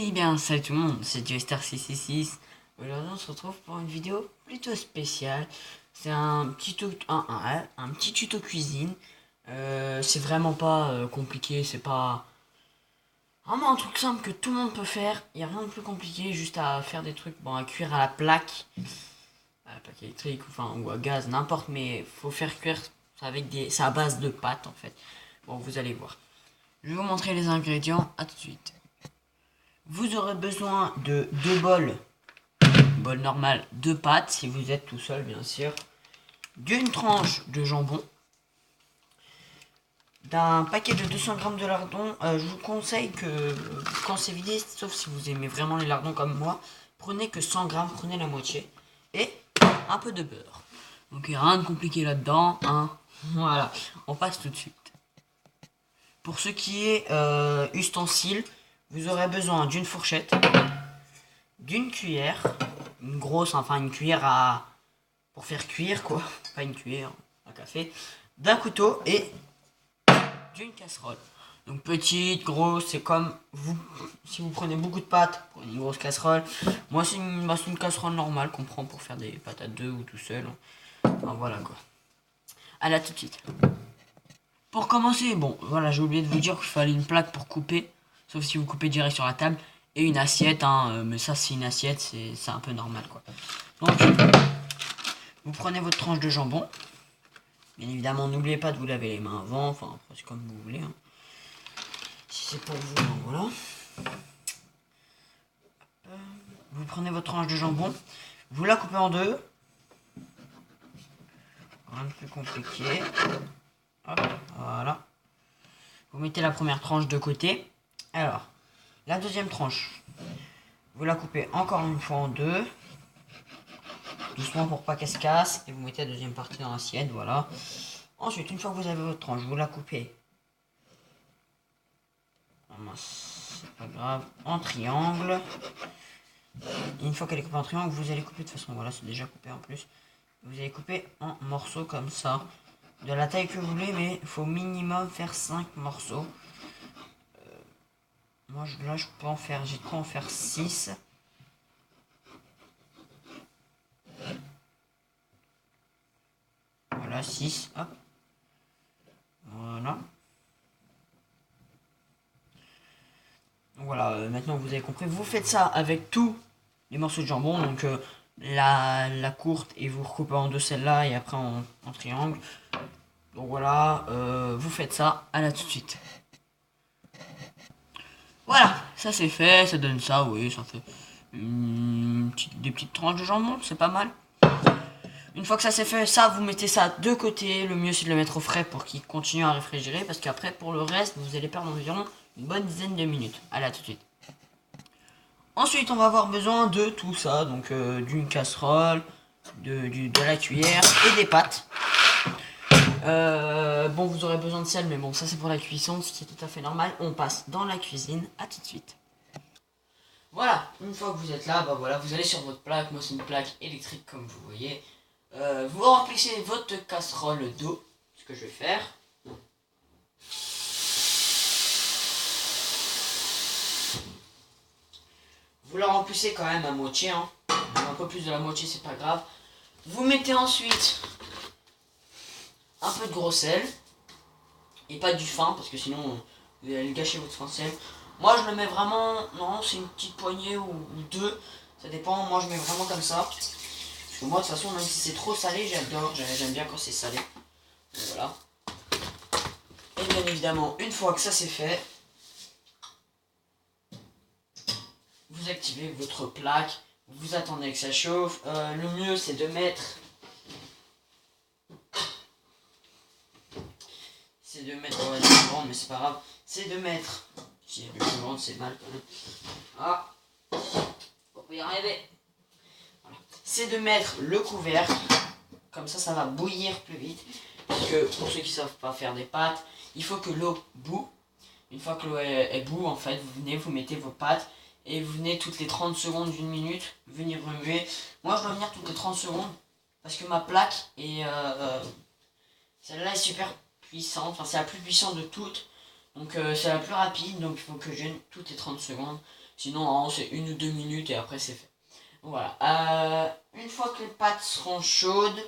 Eh bien, salut tout le monde, c'est Joystar666. Aujourd'hui, on se retrouve pour une vidéo plutôt spéciale. C'est un petit tuto cuisine. C'est vraiment pas compliqué, c'est pas vraiment un truc simple que tout le monde peut faire. Il n'y a rien de plus compliqué, juste à faire des trucs, bon, à cuire à la plaque électrique ou à gaz, n'importe, mais faut faire cuire c'est à base de pâtes en fait. Bon, vous allez voir. Je vais vous montrer les ingrédients, à tout de suite. Vous aurez besoin de 2 bols, bol normal, de pâtes, si vous êtes tout seul bien sûr, d'une tranche de jambon, d'un paquet de 200 g de lardons. Je vous conseille que quand c'est vidé, sauf si vous aimez vraiment les lardons comme moi, prenez que 100 g, prenez la moitié, et un peu de beurre. Donc rien de compliqué là-dedans, hein. Voilà, on passe tout de suite. Pour ce qui est ustensiles, vous aurez besoin d'une fourchette, d'une cuillère, une grosse, enfin une cuillère pour faire cuire quoi, pas une cuillère à café, d'un couteau et d'une casserole. Donc petite, grosse, c'est comme vous, si vous prenez beaucoup de pâtes, prenez une grosse casserole. Moi c'est une casserole normale qu'on prend pour faire des pâtes à deux ou tout seul. Enfin, voilà quoi. Allez, à tout de suite. Pour commencer, bon voilà, j'ai oublié de vous dire qu'il fallait une plaque pour couper, sauf si vous coupez direct sur la table, et une assiette, hein, mais ça c'est une assiette, c'est un peu normal quoi. Donc vous prenez votre tranche de jambon. Bien évidemment, n'oubliez pas de vous laver les mains avant, enfin après c'est comme vous voulez, hein. Si c'est pour vous, donc voilà. Vous prenez votre tranche de jambon, vous la coupez en deux. Rien de plus compliqué. Hop, voilà. Vous mettez la première tranche de côté. Alors, la deuxième tranche, vous la coupez encore une fois en deux. Doucement pour pas qu'elle se casse. Et vous mettez la deuxième partie dans l'assiette, voilà. Ensuite, une fois que vous avez votre tranche, vous la coupez. Oh mince, c'est pas grave. En triangle. Et une fois qu'elle est coupée en triangle, vous allez couper de toute façon. Voilà, c'est déjà coupé en plus. Vous allez couper en morceaux comme ça. De la taille que vous voulez, mais il faut minimum faire 5 morceaux. Moi, là, je peux en faire. J'ai de quoi en faire 6. Voilà, 6. Hop. Voilà. Voilà, maintenant vous avez compris. Vous faites ça avec tous les morceaux de jambon. Donc la courte, et vous recoupez en deux celle-là et après en triangle. Donc voilà, vous faites ça. À là tout de suite. Voilà, ça c'est fait. Ça donne ça, oui, ça fait des petites tranches de jambon. C'est pas mal. Une fois que ça c'est fait, ça vous mettez ça de côté. Le mieux c'est de le mettre au frais pour qu'il continue à réfrigérer. Parce qu'après pour le reste, vous allez perdre environ une bonne dizaine de minutes. Allez, à tout de suite. Ensuite, on va avoir besoin de tout ça, donc d'une casserole, de la cuillère et des pâtes. Bon, vous aurez besoin de sel, mais bon, ça c'est pour la cuisson, ce qui est tout à fait normal. On passe dans la cuisine, à tout de suite. Voilà, une fois que vous êtes là, bah voilà, vous allez sur votre plaque. Moi c'est une plaque électrique comme vous voyez. Vous remplissez votre casserole d'eau, ce que je vais faire. Vous la remplissez quand même à moitié, hein. Un peu plus de la moitié, c'est pas grave. Vous mettez ensuite un peu de gros sel. Et pas du fin, parce que sinon vous allez gâcher votre fin sel. Moi je le mets vraiment, non c'est une petite poignée ou deux. Ça dépend, moi je mets vraiment comme ça. Parce que moi de toute façon, même si c'est trop salé, j'adore, j'aime bien quand c'est salé. Donc voilà. Et bien évidemment, une fois que ça c'est fait, vous activez votre plaque, vous attendez que ça chauffe. Le mieux c'est de mettre... Ouais, c'est plus grande, mais c'est pas grave. C'est de mettre... Si elle est plus grande, c'est mal quand même. Ah, on peut y arriver. Voilà. C'est de mettre le couvercle. Comme ça va bouillir plus vite. Parce que pour ceux qui savent pas faire des pâtes, il faut que l'eau bout. Une fois que l'eau est bout, en fait, vous venez, vous mettez vos pâtes. Et vous venez toutes les 30 secondes, une minute, venir remuer. Moi, je dois venir toutes les 30 secondes. Parce que ma plaque est... celle-là est super puissante. Enfin, c'est la plus puissante de toutes. Donc, c'est la plus rapide. Donc, il faut que je vienne toutes les 30 secondes. Sinon, c'est 1 ou 2 minutes et après c'est fait. Donc, voilà. Une fois que les pâtes seront chaudes,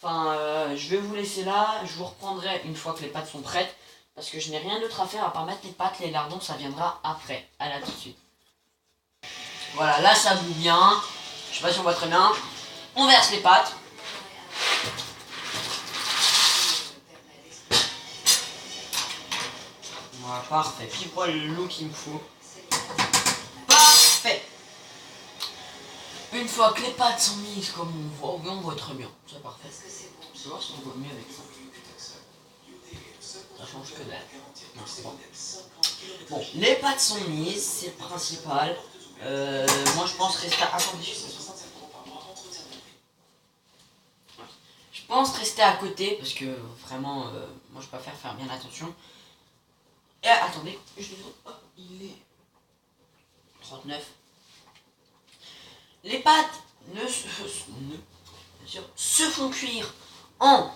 je vais vous laisser là. Je vous reprendrai une fois que les pâtes sont prêtes. Parce que je n'ai rien d'autre à faire à part mettre les pâtes, les lardons, ça viendra après. Allez, à tout de suite. Voilà, là ça bout bien. Je sais pas si on voit très bien. On verse les pâtes. Voilà, parfait. Pile poil le look qu'il me faut. Parfait. Une fois que les pâtes sont mises comme on voit, oui, on voit très bien. C'est parfait. Je vais voir si on voit mieux avec ça. Ça change que dalle. Non, c'est bon. Bon, les pâtes sont mises, c'est le principal. Moi je pense rester à... Attendez, je pense rester à côté parce que vraiment, moi je préfère faire bien attention. Et attendez, je les oh, il est 39. Les pâtes se font cuire en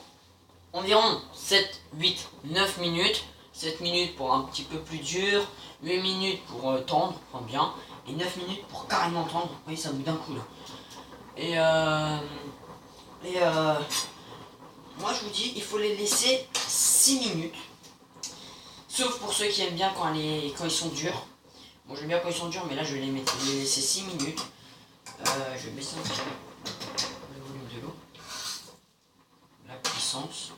environ 7, 8, 9 minutes. 7 minutes pour un petit peu plus dur, 8 minutes pour tendre, enfin bien, et 9 minutes pour carrément tendre. Vous voyez, ça bout d'un coup là. Moi je vous dis, il faut les laisser 6 minutes. Sauf pour ceux qui aiment bien quand ils sont durs. Bon, j'aime bien quand ils sont durs, mais là je vais les laisser 6 minutes. Je vais baisser un petit peu le volume de l'eau. La puissance.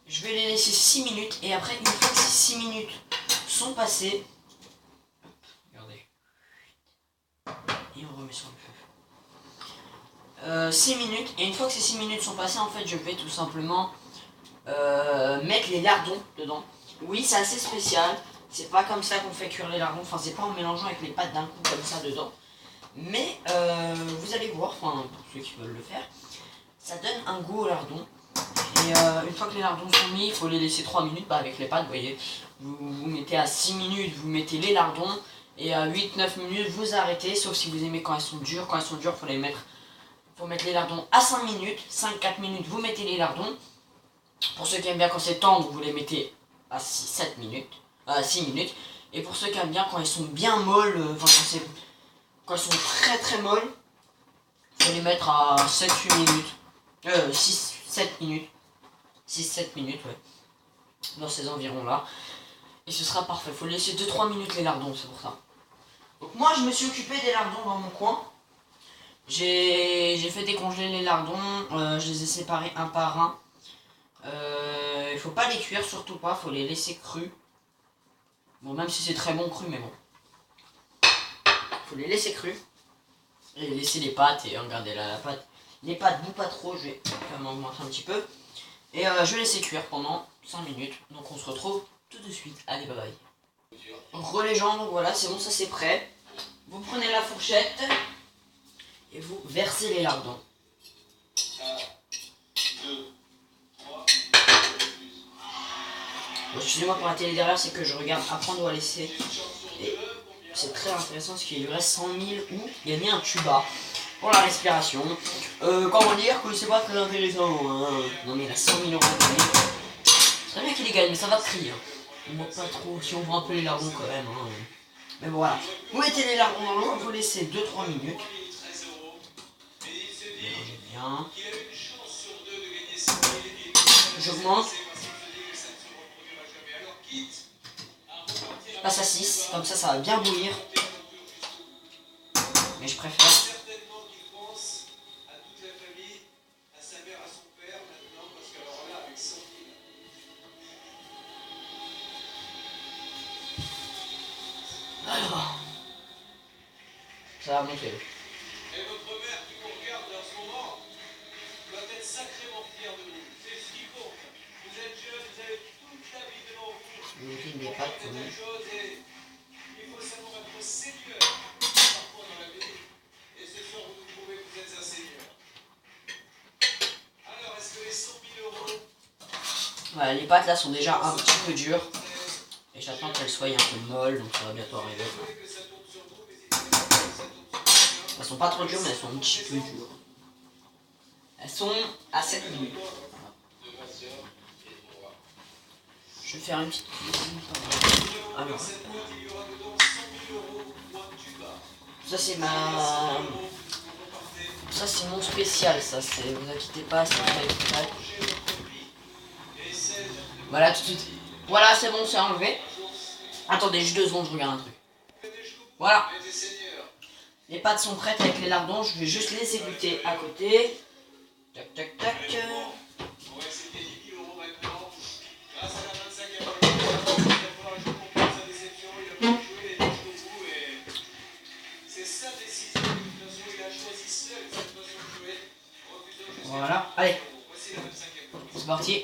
Je vais les laisser 6 minutes et après, une fois que ces 6 minutes sont passées, regardez, et on remet sur le feu. 6 minutes, et une fois que ces 6 minutes sont passées, en fait, je vais tout simplement mettre les lardons dedans. Oui, c'est assez spécial, c'est pas comme ça qu'on fait cuire les lardons, enfin, c'est pas en mélangeant avec les pâtes d'un coup comme ça dedans. Mais vous allez voir, enfin, pour ceux qui veulent le faire, ça donne un goût au lardon. Et une fois que les lardons sont mis, il faut les laisser 3 minutes, avec les pâtes, vous voyez. Vous mettez à 6 minutes, vous mettez les lardons, et à 8-9 minutes, vous arrêtez, sauf si vous aimez quand elles sont dures. Quand elles sont dures, faut mettre les lardons à 5 minutes, 5-4 minutes, vous mettez les lardons. Pour ceux qui aiment bien quand c'est tendre, vous les mettez à 6 minutes. Et pour ceux qui aiment bien quand elles sont bien molles, quand elles sont très très molles, il faut les mettre à 7-8 minutes. 6-7 minutes. 6-7 minutes, ouais. Dans ces environs-là. Et ce sera parfait. Faut laisser 2-3 minutes les lardons, c'est pour ça. Donc moi, je me suis occupé des lardons dans mon coin. J'ai fait décongeler les lardons. Je les ai séparés un par un. Il faut pas les cuire, surtout pas. Faut les laisser crus. Bon, même si c'est très bon cru, mais bon. Faut les laisser crus. Et laisser les pâtes. Et regardez là, la pâte. Les pâtes bouent pas trop. Je vais quand même augmenter un petit peu. Et je vais laisser cuire pendant 5 minutes. Donc on se retrouve tout de suite. Allez, bye bye. Les gens, donc voilà, c'est bon, ça c'est prêt. Vous prenez la fourchette et vous versez les lardons. Bon, excusez-moi pour la télé derrière, c'est que je regarde Apprendre ou à laisser. Et c'est très intéressant parce qu'il lui reste 100 000 ou gagner un tuba pour la respiration. Comment dire que c'est pas très intéressant. Hein. Non mais il a 100 000 euros. C'est très bien qu'il les gagne, mais ça va de prix. Hein. On voit pas trop, si on voit un peu les lardons quand même. Hein. Mais bon, voilà. Vous mettez les lardons dans l'eau, vous laissez 2-3 minutes. Mélangez bien. J'augmente. Je passe à 6, comme ça va bien bouillir. Mais je préfère. Alors, ça va monter. Et votre mère qui vous regarde en ce moment doit être sacrément fière de vous. C'est ce qui compte. Vous êtes jeune, vous avez toute la vie devant vous. Je vous dis des pâtes comme chose et il faut savoir être seigneur parfois dans la vie. Et ce soir vous nous prouvez que vous êtes un seigneur. Alors est-ce que les 100 000 euros... Voilà, les pâtes là sont déjà un petit peu dures. Et j'attends qu'elles soient un peu molles, donc ça va bientôt arriver. Elles sont pas trop dures, mais elles sont un petit peu dures. Elles sont à 7 minutes. Je vais faire une petite cuisine. Alors. Ça c'est ma... Ça c'est mon spécial, ça c'est... Vous inquiétez pas, c'est très prêt. Voilà tout de suite. Voilà, c'est bon, c'est enlevé. Attendez, juste 2 secondes, je regarde un truc. Voilà. Les pâtes sont prêtes avec les lardons, je vais juste les égoutter à côté. Tac, tac, tac. Voilà, allez, c'est parti.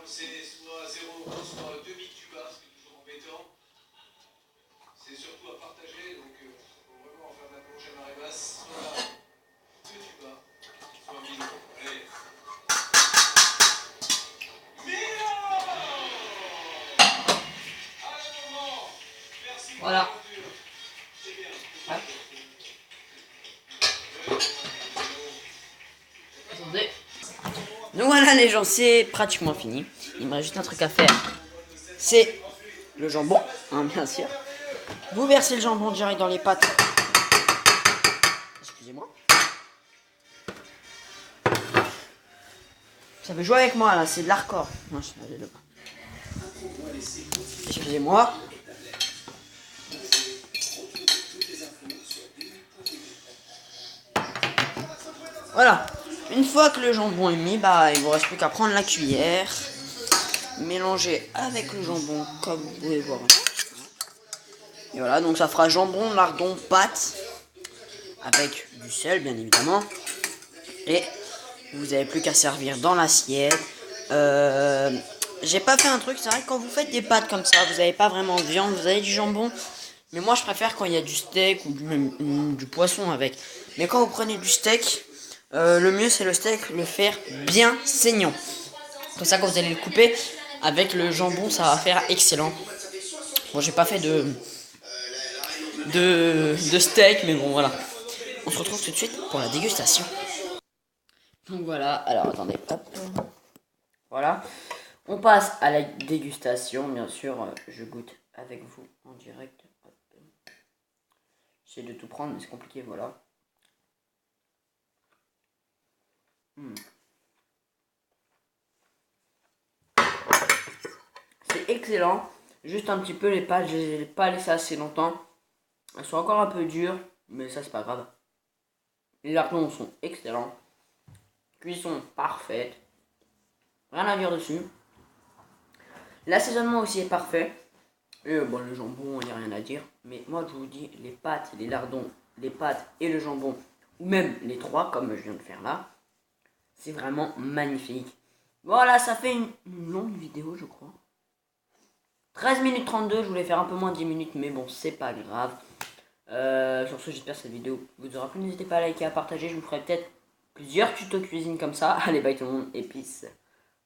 C'est soit 0 euros, soit demi-tuba, ce qui est toujours embêtant. C'est surtout à partager, donc il faut vraiment en faire de la plonge à marée basse, soit 2 tubas, soit 1000 euros. Allez. Voilà. Ouais. Attendez. Donc voilà les gens, c'est pratiquement fini. Il me reste juste un truc à faire. C'est le jambon, hein, bien sûr. Vous versez le jambon direct dans les pâtes. Excusez-moi. Ça veut jouer avec moi là, c'est de l'hardcore. Non, je suis allé là-bas. Excusez-moi. Voilà. Une fois que le jambon est mis, bah il vous reste plus qu'à prendre la cuillère, mélanger avec le jambon comme vous pouvez voir. Et voilà, donc ça fera jambon, lardon, pâte avec du sel bien évidemment. Et vous n'avez plus qu'à servir dans l'assiette. J'ai pas fait un truc, c'est vrai que quand vous faites des pâtes comme ça, vous n'avez pas vraiment de viande, vous avez du jambon. Mais moi je préfère quand il y a du steak ou du poisson avec. Mais quand vous prenez du steak, le mieux c'est le steak, le faire bien saignant. Comme ça quand vous allez le couper avec le jambon, ça va faire excellent. Bon, j'ai pas fait de steak, mais bon voilà. On se retrouve tout de suite pour la dégustation. Donc voilà, alors attendez, hop. Voilà. On passe à la dégustation, bien sûr, je goûte avec vous en direct. J'essaie de tout prendre, mais c'est compliqué, voilà. C'est excellent. Juste un petit peu les pâtes, je les ai pas laissées assez longtemps. Elles sont encore un peu dures, mais ça c'est pas grave. Les lardons sont excellents. Cuisson parfaite. Rien à dire dessus. L'assaisonnement aussi est parfait. Et bon, le jambon, il n'y a rien à dire. Mais moi, je vous dis, les pâtes, les lardons, les pâtes et le jambon, ou même les trois, comme je viens de faire là, c'est vraiment magnifique. Voilà, ça fait une longue vidéo, je crois. 13 minutes 32, je voulais faire un peu moins de 10 minutes, mais bon, c'est pas grave. Sur ce, j'espère que cette vidéo vous aura plu. N'hésitez pas à liker, à partager. Je vous ferai peut-être plusieurs tutos cuisine comme ça. Allez, bye tout le monde, et peace.